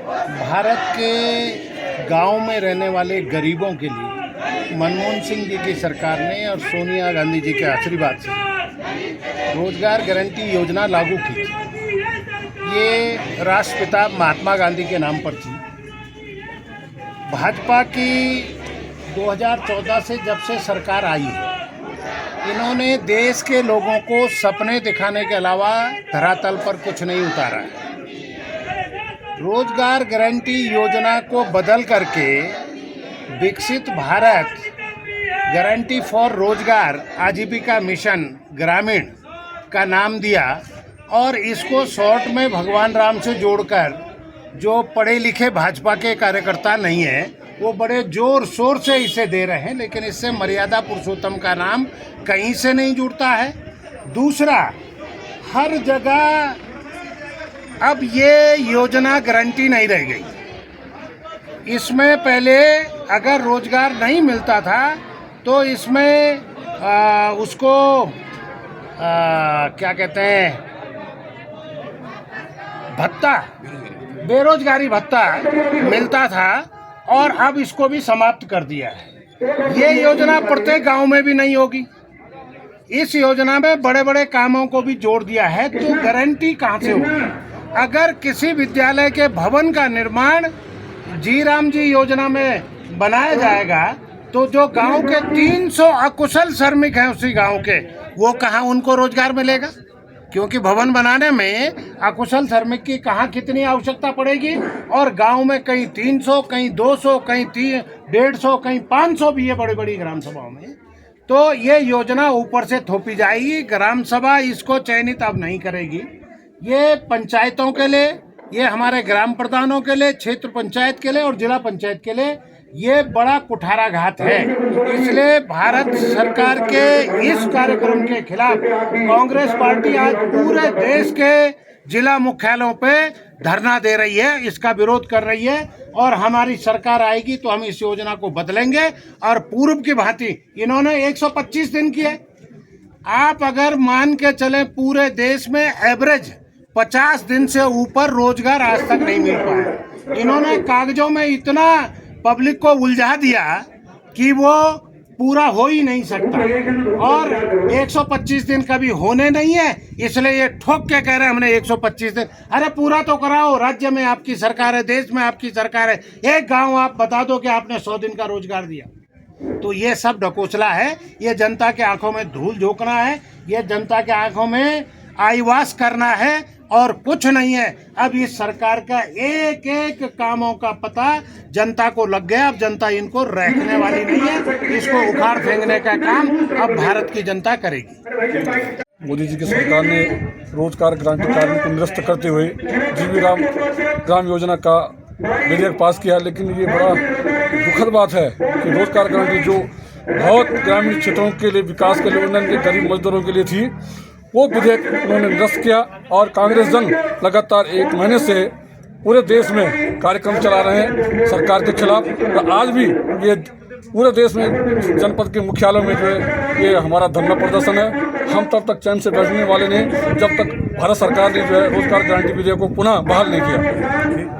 भारत के गांव में रहने वाले गरीबों के लिए मनमोहन सिंह जी की सरकार ने और सोनिया गांधी जी के आशीर्वाद से रोजगार गारंटी योजना लागू की थी। ये राष्ट्रपिता महात्मा गांधी के नाम पर थी। भाजपा की 2014 से जब से सरकार आई है, इन्होंने देश के लोगों को सपने दिखाने के अलावा धरातल पर कुछ नहीं उतारा है। रोजगार गारंटी योजना को बदल करके विकसित भारत गारंटी फॉर रोजगार आजीविका मिशन ग्रामीण का नाम दिया और इसको शॉर्ट में भगवान राम से जोड़कर जो पढ़े लिखे भाजपा के कार्यकर्ता नहीं है वो बड़े जोर शोर से इसे दे रहे हैं, लेकिन इससे मर्यादा पुरुषोत्तम का नाम कहीं से नहीं जुड़ता है। दूसरा, हर जगह अब ये योजना गारंटी नहीं रह गई। इसमें पहले अगर रोजगार नहीं मिलता था तो इसमें उसको क्या कहते हैं, भत्ता, बेरोजगारी भत्ता मिलता था और अब इसको भी समाप्त कर दिया है। ये योजना प्रत्येक गांव में भी नहीं होगी। इस योजना में बड़े बड़े कामों को भी जोड़ दिया है, तो गारंटी कहाँ से होगी? अगर किसी विद्यालय के भवन का निर्माण जी राम जी योजना में बनाया जाएगा तो जो गांव के 300 अकुशल श्रमिक हैं उसी गांव के, वो कहाँ उनको रोजगार मिलेगा? क्योंकि भवन बनाने में अकुशल श्रमिक की कहाँ कितनी आवश्यकता पड़ेगी, और गांव में कहीं 300, कहीं 200, कहीं 150, कहीं 500 भी है बड़ी बड़ी ग्राम सभाओं में। तो ये योजना ऊपर से थोपी जाएगी। ग्राम सभा इसको चयनित अब नहीं करेगी। ये पंचायतों के लिए, ये हमारे ग्राम प्रधानों के लिए, क्षेत्र पंचायत के लिए और जिला पंचायत के लिए ये बड़ा कुठाराघात है। इसलिए भारत सरकार के इस कार्यक्रम के खिलाफ कांग्रेस पार्टी आज पूरे देश के जिला मुख्यालयों पे धरना दे रही है, इसका विरोध कर रही है। और हमारी सरकार आएगी तो हम इस योजना को बदलेंगे और पूर्व की भांति इन्होंने 125 दिन किए। आप अगर मान के चले पूरे देश में एवरेज 50 दिन से ऊपर रोजगार आज तक नहीं मिल पाया। इन्होंने कागजों में इतना पब्लिक को उलझा दिया कि वो पूरा हो ही नहीं सकता, और 125 दिन कभी होने नहीं है। इसलिए ये ठोक के कह रहे हैं हमने 125 दिन। अरे पूरा तो कराओ, राज्य में आपकी सरकार है, देश में आपकी सरकार है, एक गांव आप बता दो कि आपने 100 दिन का रोजगार दिया। तो ये सब ढकोसला है, ये जनता के आंखों में धूल झोंकना है, ये जनता के आंखों में आईवास करना है और कुछ नहीं है। अब इस सरकार का एक एक कामों का पता जनता को लग गया। अब जनता इनको रखने वाली नहीं है, इसको उखाड़ फेंकने का काम अब भारत की जनता करेगी। मोदी जी की सरकार ने रोजगार गारंटी कार्य को निरस्त करते हुए जीवी राम ग्राम योजना का विधेयक पास किया, लेकिन ये बड़ा दुखद बात है कि रोजगार गारंटी जो बहुत ग्रामीण क्षेत्रों के लिए, विकास के लिए, उन्नयन के गरीब मजदूरों के लिए थी, वो विधेयक उन्होंने निरस्त किया। और कांग्रेस दल लगातार 1 महीने से पूरे देश में कार्यक्रम चला रहे हैं सरकार के खिलाफ। तो आज भी ये पूरे देश में जनपद के मुख्यालयों में जो है ये हमारा धरना प्रदर्शन है। हम तब तक चैन से बैठने वाले नहीं जब तक भारत सरकार ने जो है रोजगार गारंटी विधेयक को पुनः बहाल नहीं किया।